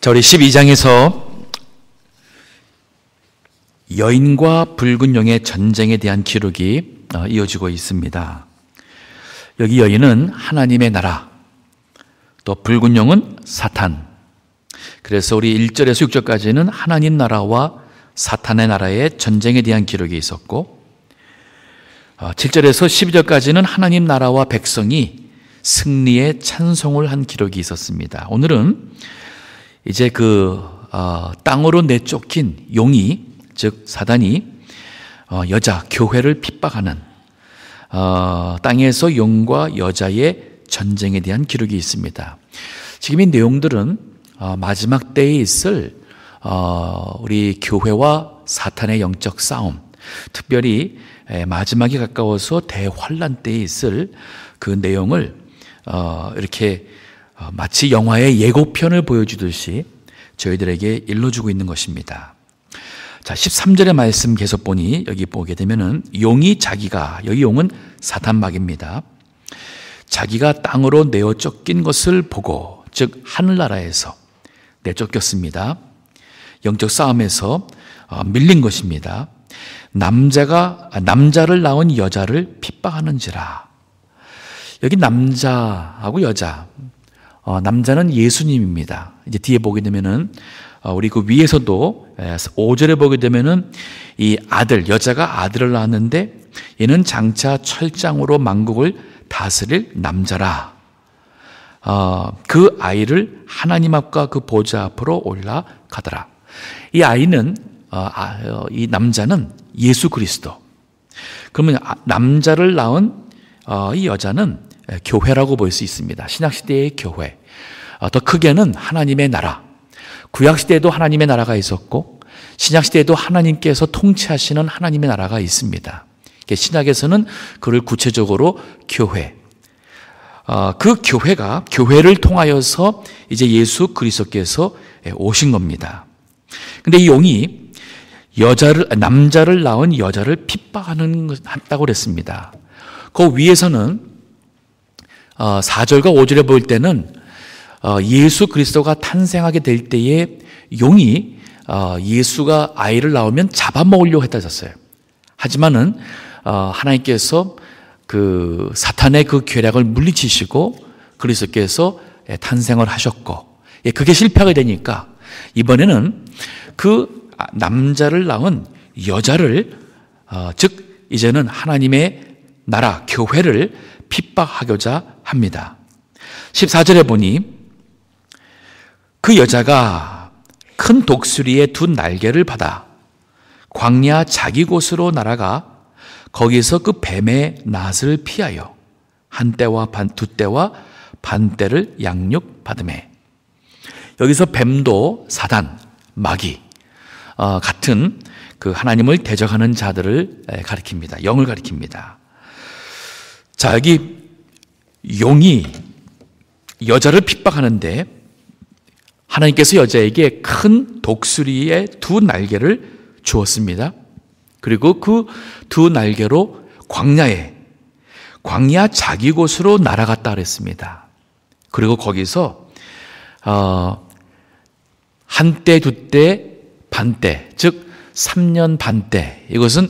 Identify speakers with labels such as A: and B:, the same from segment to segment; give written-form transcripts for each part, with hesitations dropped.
A: 자, 우리 12장에서 여인과 붉은 용의 전쟁에 대한 기록이 이어지고 있습니다. 여기 여인은 하나님의 나라, 또 붉은 용은 사탄. 그래서 우리 1절에서 6절까지는 하나님 나라와 사탄의 나라의 전쟁에 대한 기록이 있었고, 7절에서 12절까지는 하나님 나라와 백성이 승리의 찬송을 한 기록이 있었습니다. 오늘은 이제 땅으로 내쫓긴 용이, 즉 사단이 여자 교회를 핍박하는 땅에서 용과 여자의 전쟁에 대한 기록이 있습니다. 지금 이 내용들은 마지막 때에 있을 우리 교회와 사탄의 영적 싸움, 특별히 마지막에 가까워서 대환란 때에 있을 그 내용을 이렇게 마치 영화의 예고편을 보여주듯이 저희들에게 일러주고 있는 것입니다. 자, 13절의 말씀 계속 보니 여기 보게 되면은 용이 자기가, 여기 용은 사탄막입니다. 자기가 땅으로 내어 쫓긴 것을 보고, 즉 하늘나라에서 내쫓겼습니다. 영적 싸움에서 밀린 것입니다. 남자를 낳은 여자를 핍박하는지라. 여기 남자하고 여자, 남자는 예수님입니다. 이제 뒤에 보게 되면은 우리 그 위에서도 5절에 보게 되면은 이 아들, 여자가 아들을 낳았는데 얘는 장차 철장으로 만국을 다스릴 남자라. 그 아이를 하나님 앞과 그 보좌 앞으로 올라가더라. 이 아이는 이 남자는 예수 그리스도. 그러면 남자를 낳은 이 여자는 교회라고 볼 수 있습니다. 신약시대의 교회. 더 크게는 하나님의 나라. 구약시대에도 하나님의 나라가 있었고 신약시대에도 하나님께서 통치하시는 하나님의 나라가 있습니다. 신약에서는 그를 구체적으로 교회, 그 교회를 통하여서 이제 예수 그리스도께서 오신 겁니다. 근데 이 용이 남자를 낳은 여자를 핍박한다고 그랬습니다. 그 위에서는 4절과 5절에 볼 때는 예수 그리스도가 탄생하게 될 때에 용이 예수가 아이를 낳으면 잡아먹으려고 했다졌어요. 하지만은 하나님께서 그 사탄의 그 계략을 물리치시고 그리스도께서 탄생을 하셨고, 그게 실패하게 되니까 이번에는 그 남자를 낳은 여자를, 즉 이제는 하나님의 나라 교회를 핍박하고자 합니다. 14절에 보니 그 여자가 큰 독수리의 두 날개를 받아 광야 자기 곳으로 날아가 거기서 그 뱀의 낫을 피하여 한 때와 두 때와 반 때를 양육받으매. 여기서 뱀도 사단, 마귀 같은 그 하나님을 대적하는 자들을 가리킵니다. 영을 가리킵니다. 자, 여기 용이 여자를 핍박하는데 하나님께서 여자에게 큰 독수리의 두 날개를 주었습니다. 그리고 그 두 날개로 광야 자기 곳으로 날아갔다 그랬습니다. 그리고 거기서 한 때, 두 때, 반 때, 즉 3년 반 때, 이것은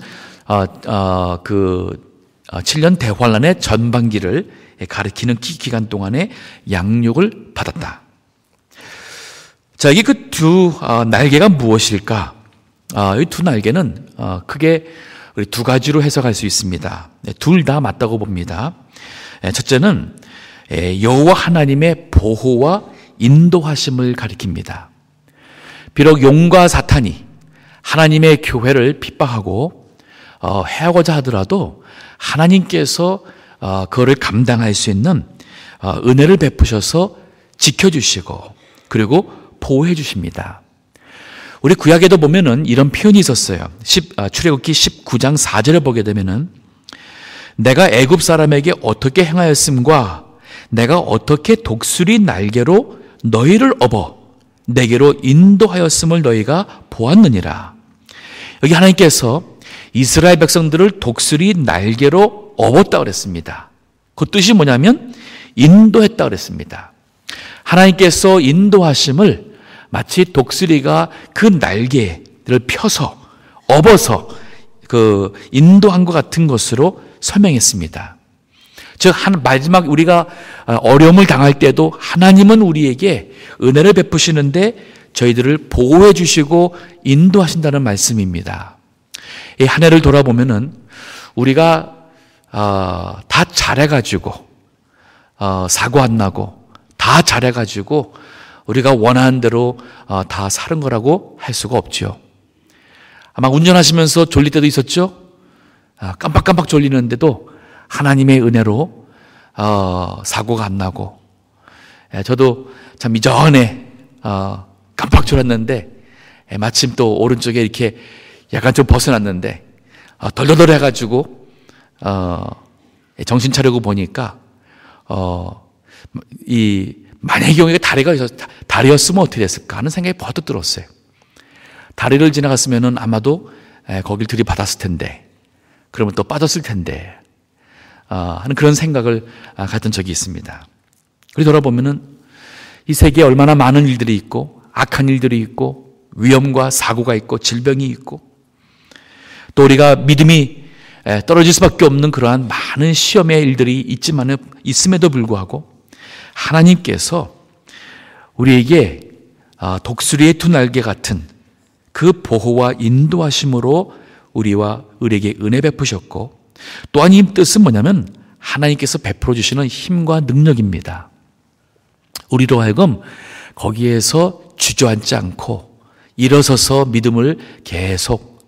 A: 7년 대환란의 전반기를 가리키는 기간 동안에 양육을 받았다. 자, 여기 그 두 날개가 무엇일까? 이 두 날개는 크게 우리 두 가지로 해석할 수 있습니다. 둘 다 맞다고 봅니다. 첫째는 여호와 하나님의 보호와 인도하심을 가리킵니다. 비록 용과 사탄이 하나님의 교회를 핍박하고 해하고자 하더라도 하나님께서 그거를 감당할 수 있는 은혜를 베푸셔서 지켜주시고 그리고 보호해 주십니다. 우리 구약에도 보면은 이런 표현이 있었어요. 출애굽기 19장 4절에 보게 되면은 내가 애굽 사람에게 어떻게 행하였음과 내가 어떻게 독수리 날개로 너희를 업어 내게로 인도하였음을 너희가 보았느니라. 여기 하나님께서 이스라엘 백성들을 독수리 날개로 업었다 그랬습니다. 그 뜻이 뭐냐면 인도했다 그랬습니다. 하나님께서 인도하심을 마치 독수리가 그 날개를 펴서 업어서 그 인도한 것 같은 것으로 설명했습니다. 즉 마지막 우리가 어려움을 당할 때도 하나님은 우리에게 은혜를 베푸시는데 저희들을 보호해 주시고 인도하신다는 말씀입니다. 이 한 해를 돌아보면은 우리가 다 잘해가지고 사고 안 나고 다 잘해가지고 우리가 원하는 대로 다 사는 거라고 할 수가 없죠. 아마 운전하시면서 졸릴 때도 있었죠. 깜빡깜빡 졸리는데도 하나님의 은혜로 사고가 안 나고, 저도 참 이전에 깜빡 졸았는데 마침 또 오른쪽에 이렇게 약간 좀 벗어났는데 덜덜덜 해가지고 정신 차리고 보니까 이 만약의 경우에 다리였으면 어떻게 됐을까 하는 생각이 버뜩 들었어요. 다리를 지나갔으면 아마도 거길 들이받았을 텐데, 그러면 또 빠졌을 텐데 하는 그런 생각을 갖던 적이 있습니다. 그리고 돌아보면은 이 세계에 얼마나 많은 일들이 있고 악한 일들이 있고 위험과 사고가 있고 질병이 있고 또 우리가 믿음이 떨어질 수밖에 없는 그러한 많은 시험의 일들이 있음에도 불구하고 하나님께서 우리에게 독수리의 두 날개 같은 그 보호와 인도하심으로 우리에게 은혜 베푸셨고, 또한 이 뜻은 뭐냐면 하나님께서 베풀어 주시는 힘과 능력입니다. 우리로 하여금 거기에서 주저앉지 않고 일어서서 믿음을 계속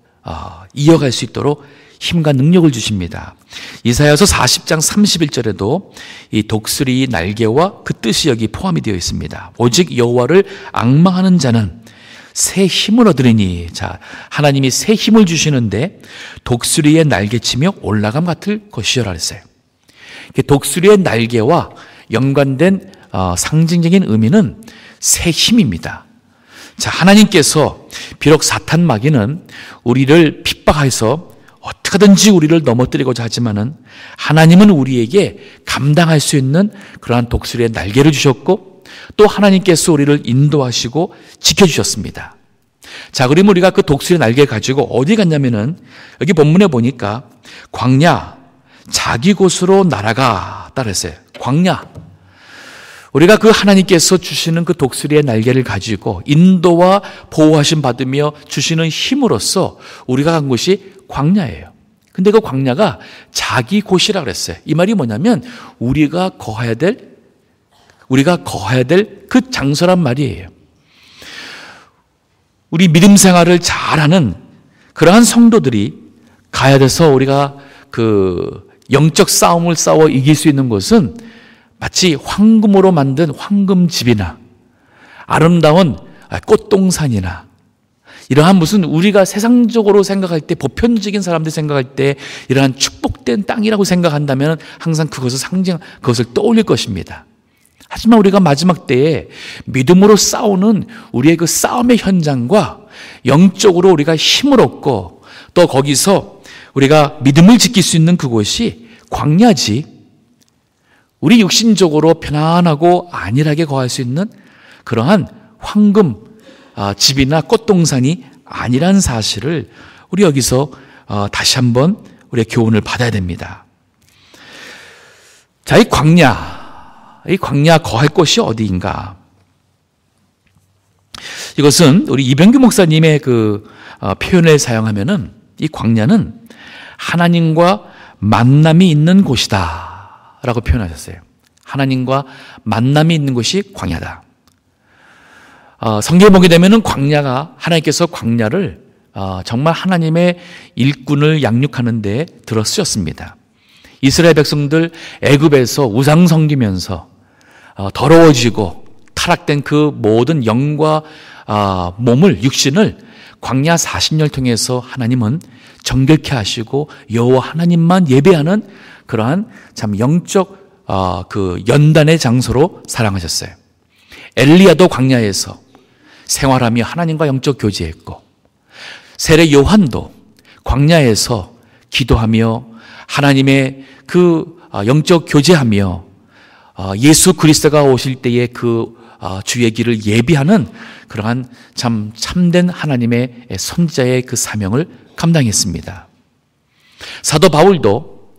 A: 이어갈 수 있도록 힘과 능력을 주십니다. 이사야서 40장 31절에도 이 독수리 날개와 그 뜻이 여기 포함이 되어 있습니다. 오직 여호와를 앙망하는 자는 새 힘을 얻으리니. 자, 하나님이 새 힘을 주시는데 독수리의 날개치며 올라감 같을 것이여라 했어요. 독수리의 날개와 연관된 상징적인 의미는 새 힘입니다. 자, 하나님께서 비록 사탄 마귀는 우리를 핍박해서 어떻게든지 우리를 넘어뜨리고자 하지만은 하나님은 우리에게 감당할 수 있는 그러한 독수리의 날개를 주셨고, 또 하나님께서 우리를 인도하시고 지켜주셨습니다. 자, 그러면 우리가 그 독수리 날개 가지고 어디 갔냐면은 여기 본문에 보니까 광야 자기 곳으로 날아가 따랐어요. 광야. 우리가 그 하나님께서 주시는 그 독수리의 날개를 가지고 인도와 보호하심 받으며 주시는 힘으로써 우리가 간 곳이 광야예요. 근데 그 광야가 자기 곳이라 그랬어요. 이 말이 뭐냐면 우리가 거해야 될 그 장소란 말이에요. 우리 믿음 생활을 잘하는 그러한 성도들이 가야 돼서 우리가 그 영적 싸움을 싸워 이길 수 있는 곳은 마치 황금으로 만든 황금집이나 아름다운 꽃동산이나 이러한 무슨 우리가 세상적으로 생각할 때, 보편적인 사람들이 생각할 때 이러한 축복된 땅이라고 생각한다면 항상 그것을 떠올릴 것입니다. 하지만 우리가 마지막 때에 믿음으로 싸우는 우리의 그 싸움의 현장과 영적으로 우리가 힘을 얻고 또 거기서 우리가 믿음을 지킬 수 있는 그곳이 광야지, 우리 육신적으로 편안하고 안일하게 거할 수 있는 그러한 황금 집이나 꽃동산이 아니라는 사실을 우리 여기서 다시 한번 우리의 교훈을 받아야 됩니다. 자, 이 광야 거할 곳이 어디인가? 이것은 우리 이병규 목사님의 그 표현을 사용하면은 이 광야는 하나님과 만남이 있는 곳이다 라고 표현하셨어요. 하나님과 만남이 있는 곳이 광야다. 성경에 보게 되면은 광야가, 하나님께서 광야를 정말 하나님의 일꾼을 양육하는 데 들어 쓰셨습니다. 이스라엘 백성들 애굽에서 우상 섬기면서 더러워지고 타락된 그 모든 영과 육신을 광야 40년을 통해서 하나님은 정결케 하시고 여호와 하나님만 예배하는 그러한 참 영적 그 연단의 장소로 사랑하셨어요. 엘리야도 광야에서 생활하며 하나님과 영적 교제했고, 세례 요한도 광야에서 기도하며 하나님의 그 영적 교제하며 예수 그리스도가 오실 때의 그 주의 길을 예비하는 그러한 참된 하나님의 선지자의 그 사명을 감당했습니다. 사도 바울도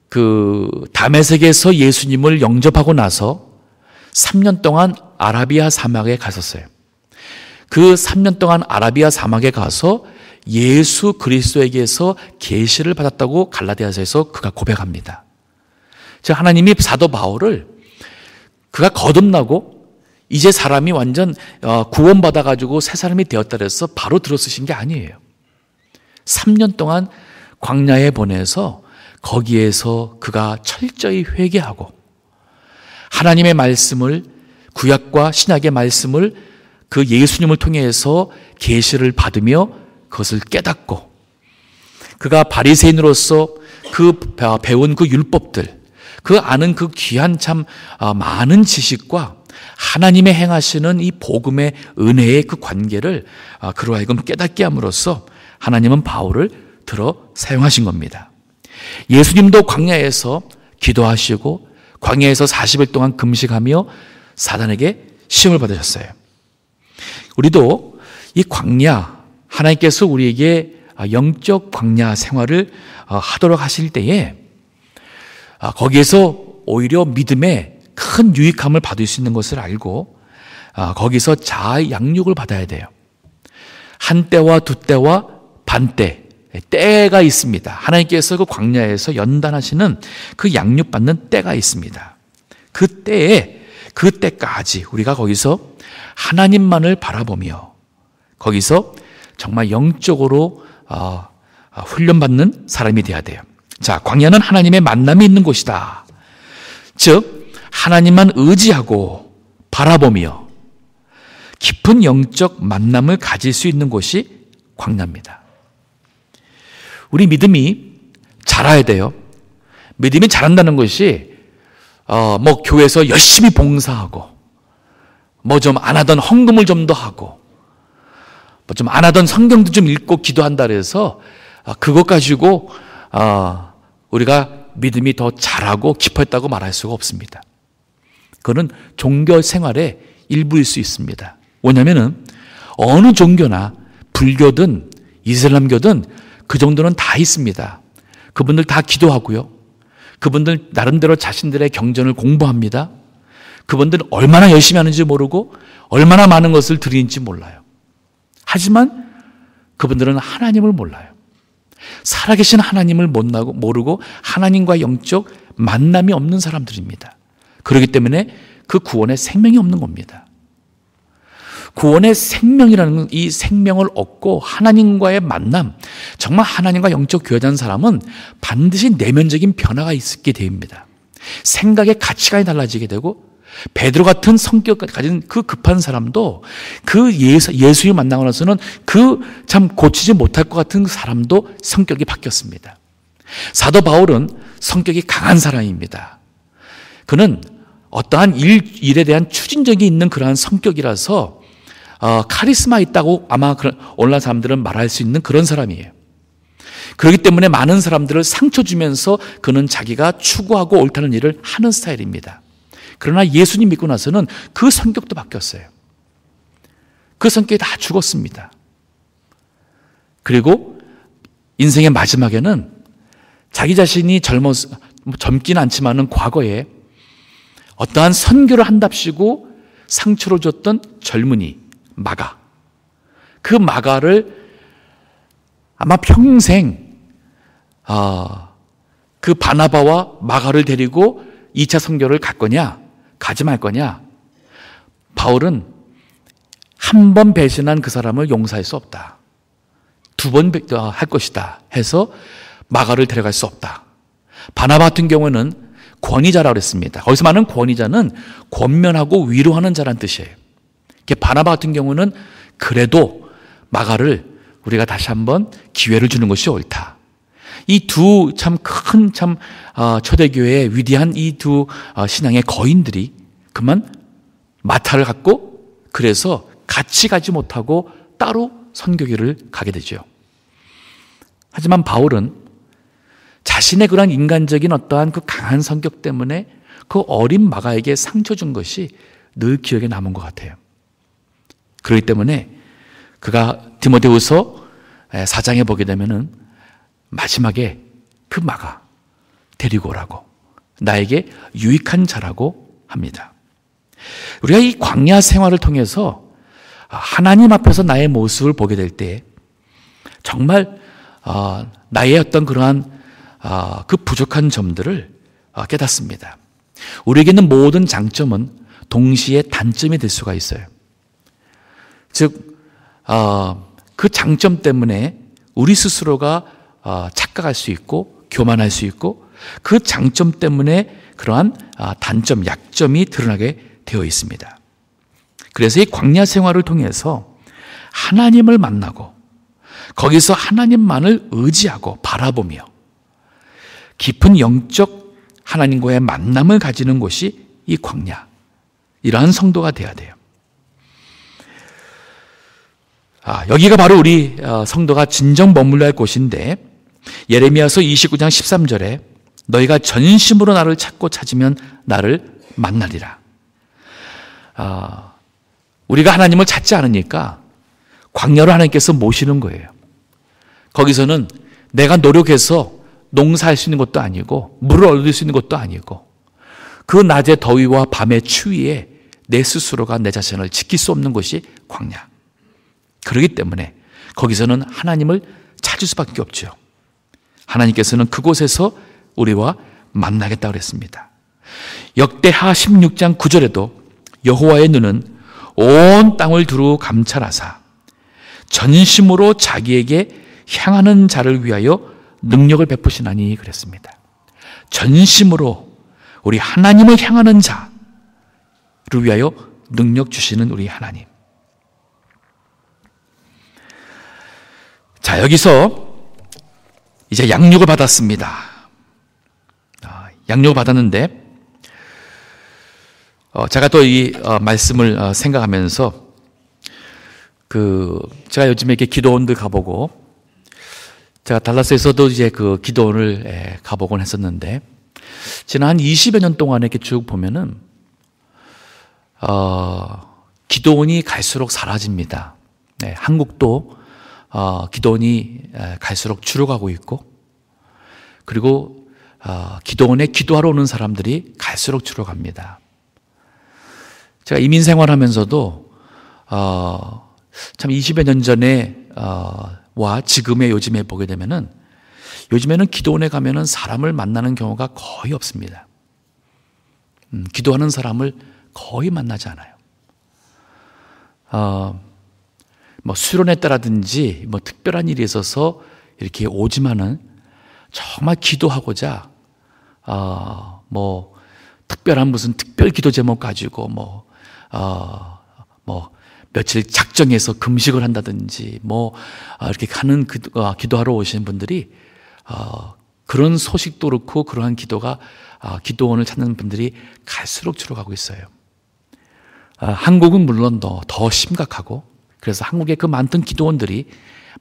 A: 그 다메섹에서 예수님을 영접하고 나서 3년 동안 아라비아 사막에 갔었어요. 그 3년 동안 아라비아 사막에 가서 예수 그리스도에게서 계시를 받았다고 갈라디아서에서 그가 고백합니다. 즉 하나님이 사도 바울을 그가 거듭나고 이제 사람이 완전 구원받아가지고 새 사람이 되었다 그래서 바로 들어쓰신 게 아니에요. 3년 동안 광야에 보내서 거기에서 그가 철저히 회개하고 하나님의 말씀을, 구약과 신약의 말씀을 그 예수님을 통해서 계시를 받으며 그것을 깨닫고 그가 바리새인으로서 그 배운 그 율법들, 그 아는 그 귀한 참 많은 지식과 하나님의 행하시는 이 복음의 은혜의 그 관계를 그로 하여금 깨닫게 함으로써 하나님은 바울을 들어 사용하신 겁니다. 예수님도 광야에서 기도하시고 광야에서 40일 동안 금식하며 사단에게 시험을 받으셨어요. 우리도 이 광야, 하나님께서 우리에게 영적 광야 생활을 하도록 하실 때에 거기에서 오히려 믿음의 큰 유익함을 받을 수 있는 것을 알고 거기서 자아의 양육을 받아야 돼요. 한 때와 두 때와 반때, 때가 있습니다. 하나님께서 그 광야에서 연단하시는 그 양육받는 때가 있습니다. 그 때까지 우리가 거기서 하나님만을 바라보며 거기서 정말 영적으로 훈련받는 사람이 되어야 돼요. 자, 광야는 하나님의 만남이 있는 곳이다. 즉 하나님만 의지하고 바라보며 깊은 영적 만남을 가질 수 있는 곳이 광야입니다. 우리 믿음이 자라야 돼요. 믿음이 자란다는 것이 교회에서 열심히 봉사하고 좀 안 하던 헌금을 좀 더 하고 좀 안 하던 성경도 좀 읽고 기도한다 그래서 그것 가지고 우리가 믿음이 더 자라고 깊었다고 말할 수가 없습니다. 그거는 종교 생활의 일부일 수 있습니다. 왜냐하면 어느 종교나 불교든 이슬람교든 그 정도는 다 있습니다. 그분들 다 기도하고요. 그분들 나름대로 자신들의 경전을 공부합니다. 그분들은 얼마나 열심히 하는지 모르고 얼마나 많은 것을 드리는지 몰라요. 하지만 그분들은 하나님을 몰라요. 살아계신 하나님을 모르고 하나님과 영적 만남이 없는 사람들입니다. 그렇기 때문에 그 구원에 생명이 없는 겁니다. 구원의 생명이라는 이 생명을 얻고 하나님과의 만남, 정말 하나님과 영적 교제하는 사람은 반드시 내면적인 변화가 있게 됩니다. 생각의 가치관이 달라지게 되고 베드로 같은 성격을 가진 그 급한 사람도 그 예수를 만나고 나서는 그 참 고치지 못할 것 같은 사람도 성격이 바뀌었습니다. 사도 바울은 성격이 강한 사람입니다. 그는 어떠한 일에 대한 추진력이 있는 그러한 성격이라서 카리스마 있다고 아마 오늘날 사람들은 말할 수 있는 그런 사람이에요. 그렇기 때문에 많은 사람들을 상처 주면서 그는 자기가 추구하고 옳다는 일을 하는 스타일입니다. 그러나 예수님 믿고 나서는 그 성격도 바뀌었어요. 그 성격이 다 죽었습니다. 그리고 인생의 마지막에는 자기 자신이 젊지는 않지만은 과거에 어떠한 선교를 한답시고 상처를 줬던 젊은이 마가, 그 마가를 아마 평생 그 바나바와 마가를 데리고 2차 선교를 갈 거냐 가지 말 거냐. 바울은 한 번 배신한 그 사람을 용서할 수 없다. 2번 할 것이다 해서 마가를 데려갈 수 없다. 바나바 같은 경우는 권위자라고 그랬습니다. 거기서 말하는 권위자는 권면하고 위로하는 자란 뜻이에요. 바나바 같은 경우는 그래도 마가를 우리가 다시 한번 기회를 주는 것이 옳다. 이 두 참 큰 초대교회의 위대한 이 두 신앙의 거인들이 그만 마타를 갖고 그래서 같이 가지 못하고 따로 선교길을 가게 되죠. 하지만 바울은 자신의 그런 인간적인 어떠한 그 강한 성격 때문에 그 어린 마가에게 상처 준 것이 늘 기억에 남은 것 같아요. 그렇기 때문에 그가 디모데후서 4장에 보게 되면은 마지막에 그 마가 데리고 오라고, 나에게 유익한 자라고 합니다. 우리가 이 광야 생활을 통해서 하나님 앞에서 나의 모습을 보게 될 때 정말 나의 어떤 그러한 그 부족한 점들을 깨닫습니다. 우리에게는 모든 장점은 동시에 단점이 될 수가 있어요. 즉, 그 장점 때문에 우리 스스로가 착각할 수 있고 교만할 수 있고, 그 장점 때문에 그러한 단점, 약점이 드러나게 되어 있습니다. 그래서 이 광야 생활을 통해서 하나님을 만나고 거기서 하나님만을 의지하고 바라보며 깊은 영적 하나님과의 만남을 가지는 곳이 이 광야, 이러한 성도가 되어야 돼요. 여기가 바로 우리 성도가 진정 머물러야 할 곳인데, 예레미야서 29장 13절에 너희가 전심으로 나를 찾고 찾으면 나를 만나리라. 우리가 하나님을 찾지 않으니까 광야로 하나님께서 모시는 거예요. 거기서는 내가 노력해서 농사할 수 있는 것도 아니고 물을 얻을 수 있는 것도 아니고, 그 낮의 더위와 밤의 추위에 내 스스로가 내 자신을 지킬 수 없는 것이 광야. 그렇기 때문에 거기서는 하나님을 찾을 수밖에 없죠. 하나님께서는 그곳에서 우리와 만나겠다고 그랬습니다. 역대하 16장 9절에도 여호와의 눈은 온 땅을 두루 감찰하사 전심으로 자기에게 향하는 자를 위하여 능력을 베푸시나니 그랬습니다. 전심으로 우리 하나님을 향하는 자를 위하여 능력 주시는 우리 하나님. 자, 여기서 이제 양육을 받았습니다. 양육을 받았는데, 제가 또 이 말씀을 생각하면서 제가 요즘에 이렇게 기도원들 가보고, 제가 달라스에서도 이제 그 기도원을 가보곤 했었는데, 지난 한 20여 년 동안 이렇게 쭉 보면은 기도원이 갈수록 사라집니다. 네, 한국도 기도원이 갈수록 줄어가고 있고, 그리고 기도원에 기도하러 오는 사람들이 갈수록 줄어갑니다. 제가 이민 생활하면서도 참 20여 년 전에 와 지금의 요즘에 보게 되면은, 요즘에는 기도원에 가면은 사람을 만나는 경우가 거의 없습니다. 기도하는 사람을 거의 만나지 않아요. 뭐 수련회때라든지 뭐 특별한 일이 있어서 이렇게 오지만은, 정말 기도하고자 뭐 특별한 무슨 특별 기도 제목 가지고 뭐 며칠 작정해서 금식을 한다든지 뭐 이렇게 하는 기도하러 오시는 분들이, 그런 소식도 그렇고 그러한 기도원을 찾는 분들이 갈수록 줄어가고 있어요. 한국은 물론 더 심각하고, 그래서 한국의 그 많던 기도원들이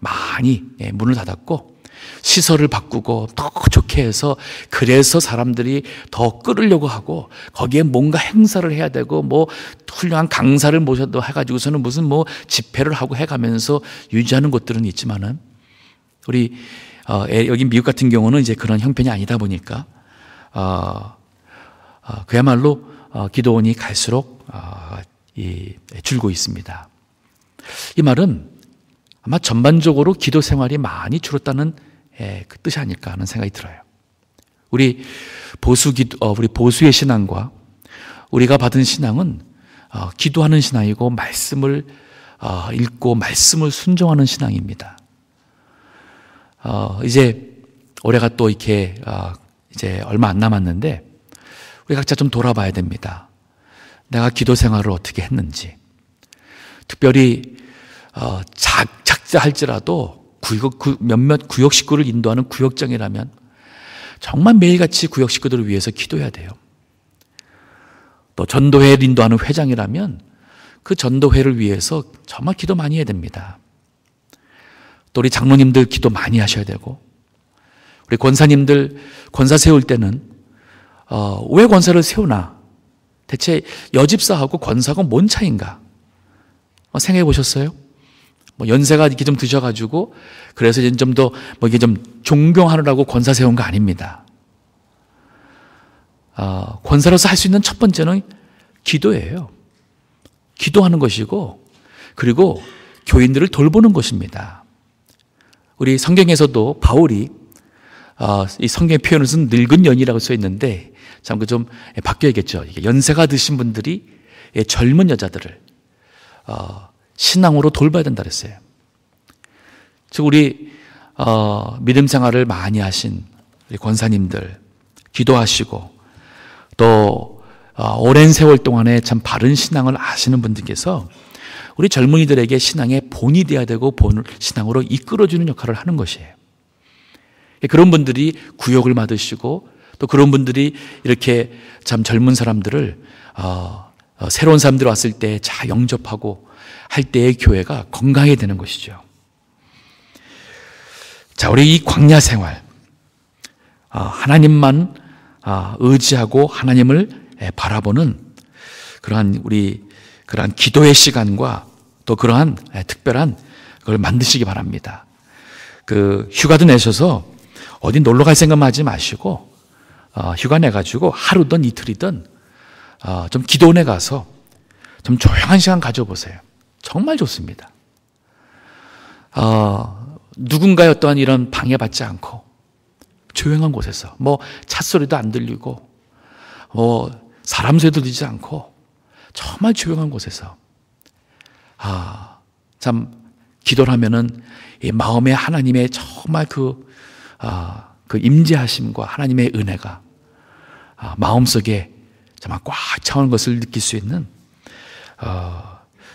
A: 많이 문을 닫았고 시설을 바꾸고 더 좋게 해서, 그래서 사람들이 더 끌으려고 하고, 거기에 뭔가 행사를 해야 되고 뭐 훌륭한 강사를 모셔도 해가지고서는 무슨 뭐 집회를 하고 해가면서 유지하는 곳들은 있지만은, 우리 여기 미국 같은 경우는 이제 그런 형편이 아니다 보니까 그야말로 기도원이 갈수록 줄고 있습니다. 이 말은 아마 전반적으로 기도 생활이 많이 줄었다는 그 뜻이 아닐까 하는 생각이 들어요. 우리 보수의 신앙과 우리가 받은 신앙은 기도하는 신앙이고, 말씀을 읽고 말씀을 순종하는 신앙입니다. 이제 올해가 또 이렇게 이제 얼마 안 남았는데, 우리 각자 좀 돌아봐야 됩니다. 내가 기도 생활을 어떻게 했는지. 특별히 작자 할지라도 몇몇 구역 식구를 인도하는 구역장이라면 정말 매일같이 구역 식구들을 위해서 기도해야 돼요. 또 전도회를 인도하는 회장이라면 그 전도회를 위해서 정말 기도 많이 해야 됩니다. 또 우리 장로님들 기도 많이 하셔야 되고, 우리 권사님들 권사 세울 때는 왜 권사를 세우나? 대체 여집사하고 권사하고 뭔 차이인가? 생각해 보셨어요? 연세가 이렇게 좀 드셔가지고 그래서 이제 좀 더 이게 좀 존경하느라고 권사 세운 거 아닙니다. 권사로서 할 수 있는 첫 번째는 기도예요. 기도하는 것이고, 그리고 교인들을 돌보는 것입니다. 우리 성경에서도 바울이 이 성경의 표현을 쓴 늙은 연이라고 써 있는데 참 그 좀 바뀌어야겠죠. 연세가 드신 분들이 젊은 여자들을 신앙으로 돌봐야 된다 그랬어요. 즉 우리 믿음 생활을 많이 하신 우리 권사님들, 기도하시고 또 오랜 세월 동안에 참 바른 신앙을 아시는 분들께서 우리 젊은이들에게 신앙의 본이 되어야 되고 신앙으로 이끌어주는 역할을 하는 것이에요. 그런 분들이 구역을 받으시고 또 그런 분들이 이렇게 참 젊은 사람들을 새로운 사람들 왔을 때 잘 영접하고 할 때의 교회가 건강해야 되는 것이죠. 자, 우리 이 광야 생활, 하나님만 의지하고 하나님을 바라보는 그러한 기도의 시간과 또 그러한 특별한 걸 만드시기 바랍니다. 그 휴가도 내셔서 어디 놀러 갈 생각만 하지 마시고 휴가 내가지고 하루든 이틀이든 좀 기도원에 가서 좀 조용한 시간 가져보세요. 정말 좋습니다. 누군가의 어떠한 이런 방해받지 않고 조용한 곳에서 찻소리도 안 들리고 사람 소리도 들리지 않고 정말 조용한 곳에서 참 기도를 하면은 이 마음에 하나님의 정말 그 임재하심과 하나님의 은혜가 마음속에 정말 꽉 차오는 것을 느낄 수 있는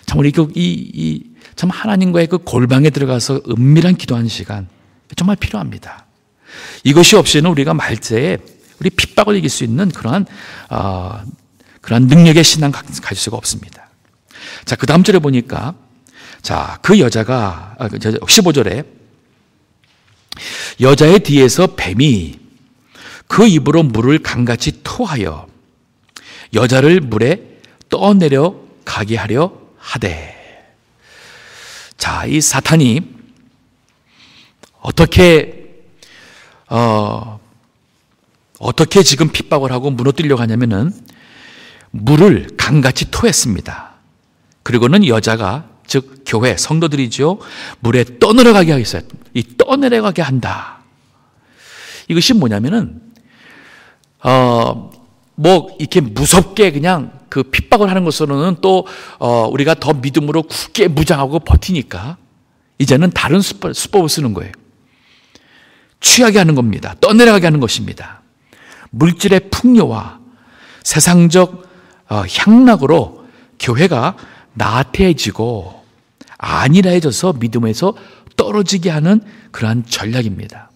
A: 참 우리 참 하나님과의 그 골방에 들어가서 은밀한 기도하는 시간 정말 필요합니다. 이것이 없이는 우리가 말세에 우리 핍박을 이길 수 있는 그러한 능력의 신앙 가질 수가 없습니다. 자, 그 다음 절에 보니까 그 여자가 15절에 여자의 뒤에서 뱀이 그 입으로 물을 강같이 토하여 여자를 물에 떠내려 가게 하려 하되. 자, 이 사탄이 어떻게 지금 핍박을 하고 무너뜨리려고 하냐면은 물을 강같이 토했습니다. 그리고는 여자가 즉 교회 성도들이죠, 물에 떠내려가게 하겠어요. 이 떠내려가게 한다. 이것이 뭐냐면은 이렇게 무섭게 그냥 그 핍박을 하는 것으로는 또 우리가 더 믿음으로 굳게 무장하고 버티니까 이제는 다른 수법을 쓰는 거예요. 취하게 하는 겁니다. 떠내려가게 하는 것입니다. 물질의 풍요와 세상적 향락으로 교회가 나태해지고 안일해져서 믿음에서 떨어지게 하는 그러한 전략입니다.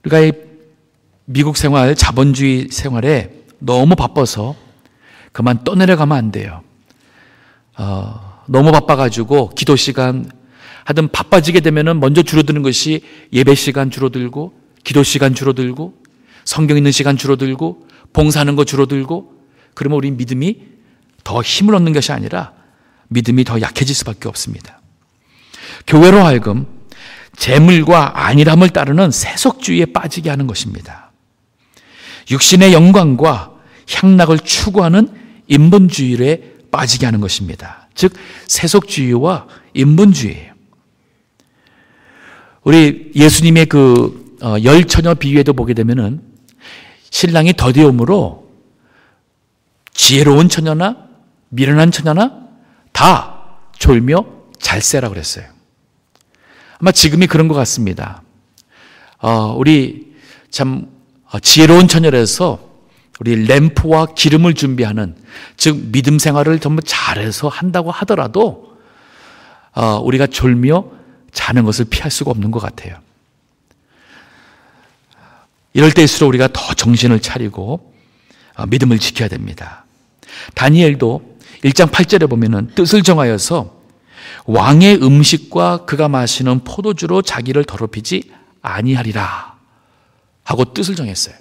A: 우리가 이 미국 생활, 자본주의 생활에 너무 바빠서 그만 떠내려가면 안 돼요. 너무 바빠가지고 기도 시간 하여튼 바빠지게 되면은 먼저 줄어드는 것이 예배 시간 줄어들고 기도 시간 줄어들고 성경 읽는 시간 줄어들고 봉사하는 거 줄어들고 그러면 우리 믿음이 더 힘을 얻는 것이 아니라 믿음이 더 약해질 수밖에 없습니다. 교회로 하여금 재물과 안일함을 따르는 세속주의에 빠지게 하는 것입니다. 육신의 영광과 향락을 추구하는 인본주의에 빠지게 하는 것입니다. 즉 세속주의와 인본주의예요. 우리 예수님의 그 열처녀 비유에도 보게 되면은 신랑이 더디움으로 지혜로운 처녀나 미련한 처녀나 다 졸며 잘세라 그랬어요. 아마 지금이 그런 것 같습니다. 우리 참 지혜로운 처녀라서 우리 램프와 기름을 준비하는, 즉 믿음 생활을 전부 잘해서 한다고 하더라도 우리가 졸며 자는 것을 피할 수가 없는 것 같아요. 이럴 때일수록 우리가 더 정신을 차리고 믿음을 지켜야 됩니다. 다니엘도 1장 8절에 보면은 뜻을 정하여서 왕의 음식과 그가 마시는 포도주로 자기를 더럽히지 아니하리라 하고 뜻을 정했어요.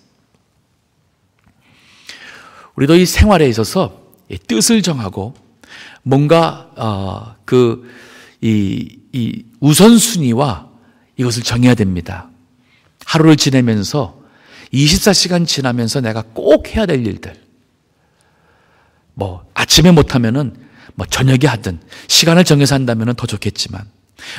A: 우리도 이 생활에 있어서 뜻을 정하고 뭔가 이 우선순위와 이것을 정해야 됩니다. 하루를 지내면서 24시간 지나면서 내가 꼭 해야 될 일들, 아침에 못하면은 저녁에 하든 시간을 정해서 한다면 더 좋겠지만,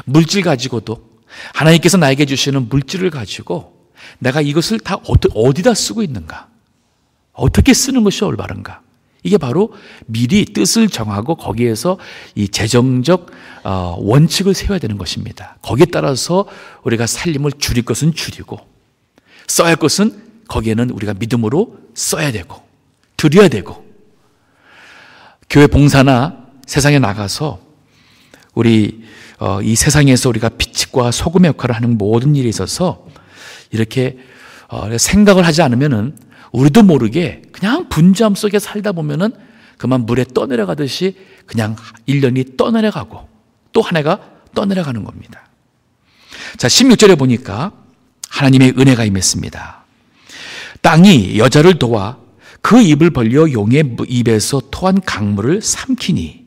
A: 물질 가지고도 하나님께서 나에게 주시는 물질을 가지고 내가 이것을 다 어디다 쓰고 있는가, 어떻게 쓰는 것이 올바른가, 이게 바로 미리 뜻을 정하고 거기에서 이 재정적 원칙을 세워야 되는 것입니다. 거기에 따라서 우리가 살림을 줄일 것은 줄이고 써야 할 것은 거기에는 우리가 믿음으로 써야 되고 드려야 되고, 교회 봉사나 세상에 나가서 우리 이 세상에서 우리가 빛과 소금의 역할을 하는 모든 일에 있어서 이렇게 생각을 하지 않으면은 우리도 모르게 그냥 분주함 속에 살다 보면은 그만 물에 떠내려가듯이 그냥 1년이 떠내려가고 또 한 해가 떠내려가는 겁니다. 자, 16절에 보니까 하나님의 은혜가 임했습니다. 땅이 여자를 도와 그 입을 벌려 용의 입에서 토한 강물을 삼키니,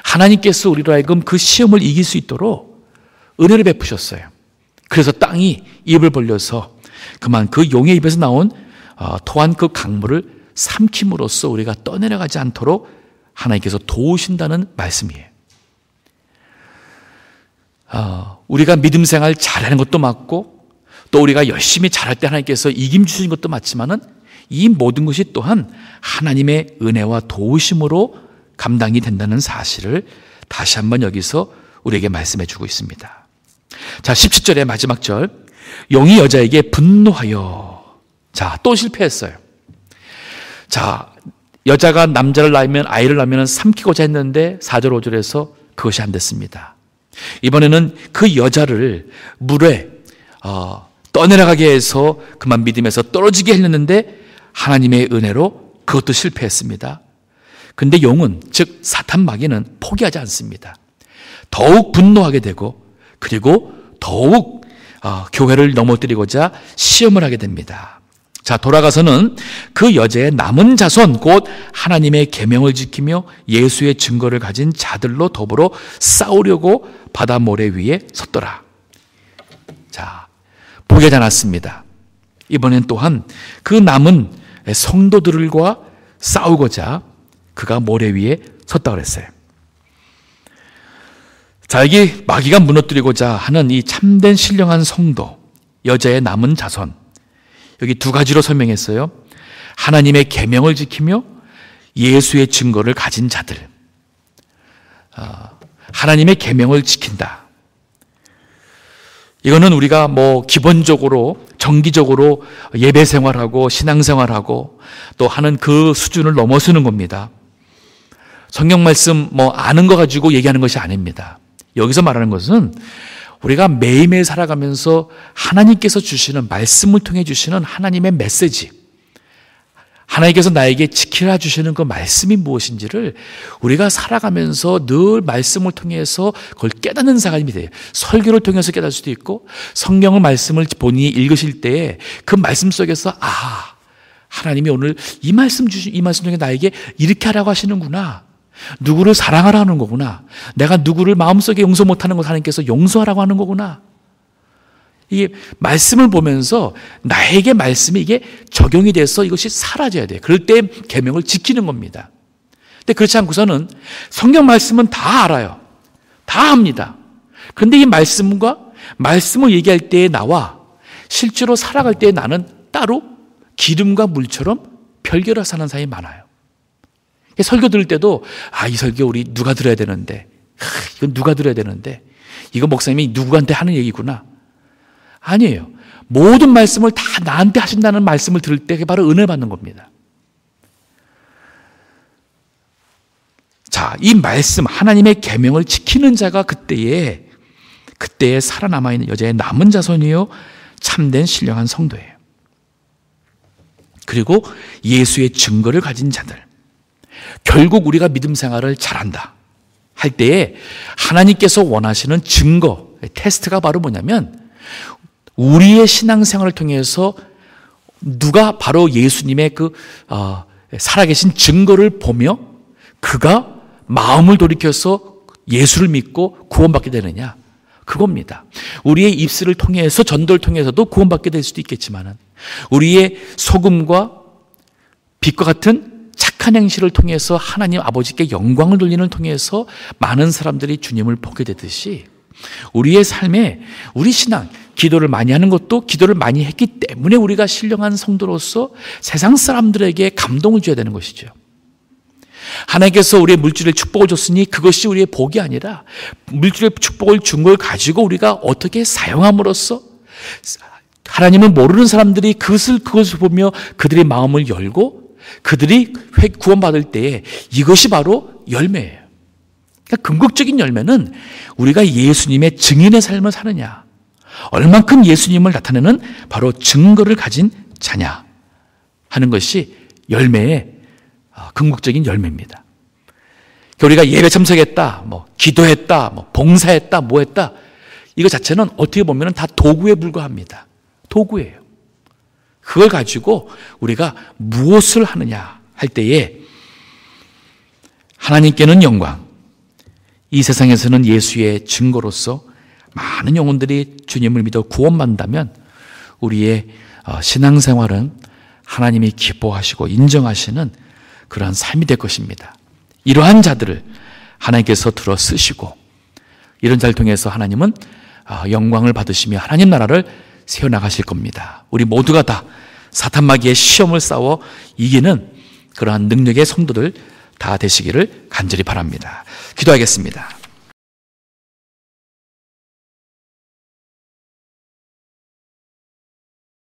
A: 하나님께서 우리로 하여금 그 시험을 이길 수 있도록 은혜를 베푸셨어요. 그래서 땅이 입을 벌려서 그만 그 용의 입에서 나온 토한 그 강물을 삼킴으로써 우리가 떠내려가지 않도록 하나님께서 도우신다는 말씀이에요. 우리가 믿음 생활 잘하는 것도 맞고 또 우리가 열심히 잘할 때 하나님께서 이김 주신 것도 맞지만은 이 모든 것이 또한 하나님의 은혜와 도우심으로 감당이 된다는 사실을 다시 한번 여기서 우리에게 말씀해 주고 있습니다. 자, 17절의 마지막 절, 용이 여자에게 분노하여. 자, 또 실패했어요. 자, 여자가 남자를 낳으면, 아이를 낳으면 삼키고자 했는데 4절 5절에서 그것이 안 됐습니다. 이번에는 그 여자를 물에 떠내려가게 해서 그만 믿음에서 떨어지게 했는데 하나님의 은혜로 그것도 실패했습니다. 근데 용은, 즉 사탄 마귀는 포기하지 않습니다. 더욱 분노하게 되고 그리고 더욱 교회를 넘어뜨리고자 시험을 하게 됩니다. 자, 돌아가서는 그 여자의 남은 자손, 곧 하나님의 계명을 지키며 예수의 증거를 가진 자들로 더불어 싸우려고 바다 모래 위에 섰더라. 자, 포기하지 않았습니다. 이번엔 또한 그 남은 성도들과 싸우고자 그가 모래 위에 섰다 그랬어요. 자, 여기 마귀가 무너뜨리고자 하는 이 참된 신령한 성도, 여자의 남은 자손, 여기 두 가지로 설명했어요. 하나님의 계명을 지키며 예수의 증거를 가진 자들. 하나님의 계명을 지킨다. 이거는 우리가 기본적으로 정기적으로 예배 생활하고 신앙 생활하고 또 하는 그 수준을 넘어서는 겁니다. 성경 말씀 아는 거 가지고 얘기하는 것이 아닙니다. 여기서 말하는 것은 우리가 매일매일 살아가면서 하나님께서 주시는, 말씀을 통해 주시는 하나님의 메시지, 하나님께서 나에게 지키라 주시는 그 말씀이 무엇인지를 우리가 살아가면서 늘 말씀을 통해서 그걸 깨닫는 사람이 돼요. 설교를 통해서 깨달을 수도 있고, 성경의 말씀을 본인이 읽으실 때에 그 말씀 속에서 하나님이 오늘 이 말씀 통해 나에게 이렇게 하라고 하시는구나, 누구를 사랑하라 하는 거구나, 내가 누구를 마음속에 용서 못하는 것 하나님께서 용서하라고 하는 거구나, 이게 말씀을 보면서 나에게 말씀이 이게 적용이 돼서 이것이 사라져야 돼요. 그럴 때 계명을 지키는 겁니다. 근데 그렇지 않고서는 성경 말씀은 다 알아요. 다 합니다. 그런데 이 말씀과 말씀을 얘기할 때의 나와 실제로 살아갈 때의 나는 따로 기름과 물처럼 별개로 사는 사람이 많아요. 설교 들을 때도 이 설교 우리 누가 들어야 되는데, 이건 누가 들어야 되는데, 이거 목사님이 누구한테 하는 얘기구나. 아니에요. 모든 말씀을 다 나한테 하신다는 말씀을 들을 때 그게 바로 은혜 받는 겁니다. 자, 이 말씀, 하나님의 계명을 지키는 자가 그때에 살아남아있는 여자의 남은 자손이요 참된 신령한 성도예요. 그리고 예수의 증거를 가진 자들. 결국 우리가 믿음 생활을 잘한다 할 때에 하나님께서 원하시는 증거, 테스트가 바로 뭐냐면, 우리의 신앙생활을 통해서 누가 바로 예수님의 살아계신 증거를 보며 그가 마음을 돌이켜서 예수를 믿고 구원받게 되느냐? 그겁니다. 우리의 입술을 통해서 전도를 통해서도 구원받게 될 수도 있겠지만 우리의 소금과 빛과 같은 착한 행실을 통해서 하나님 아버지께 영광을 돌리는 통해서 많은 사람들이 주님을 보게 되듯이 우리의 삶에 우리 신앙, 기도를 많이 하는 것도 기도를 많이 했기 때문에 우리가 신령한 성도로서 세상 사람들에게 감동을 줘야 되는 것이죠. 하나님께서 우리의 물질의 축복을 줬으니 그것이 우리의 복이 아니라 물질의 축복을 준 걸 가지고 우리가 어떻게 사용함으로써 하나님은 모르는 사람들이 그것을 보며 그들의 마음을 열고 그들이 구원받을 때에 이것이 바로 열매예요. 그러니까 궁극적인 열매는 우리가 예수님의 증인의 삶을 사느냐, 얼만큼 예수님을 나타내는 바로 증거를 가진 자냐 하는 것이 열매의 궁극적인 열매입니다. 우리가 예배 참석했다, 기도했다, 봉사했다, 했다, 이거 자체는 어떻게 보면 다 도구에 불과합니다. 도구예요. 그걸 가지고 우리가 무엇을 하느냐 할 때에 하나님께는 영광, 이 세상에서는 예수의 증거로서 많은 영혼들이 주님을 믿어 구원받는다면 우리의 신앙생활은 하나님이 기뻐하시고 인정하시는 그러한 삶이 될 것입니다. 이러한 자들을 하나님께서 들어 쓰시고 이런 자를 통해서 하나님은 영광을 받으시며 하나님 나라를 세워나가실 겁니다. 우리 모두가 다 사탄 마귀의 시험을 싸워 이기는 그러한 능력의 성도들 다 되시기를 간절히 바랍니다. 기도하겠습니다.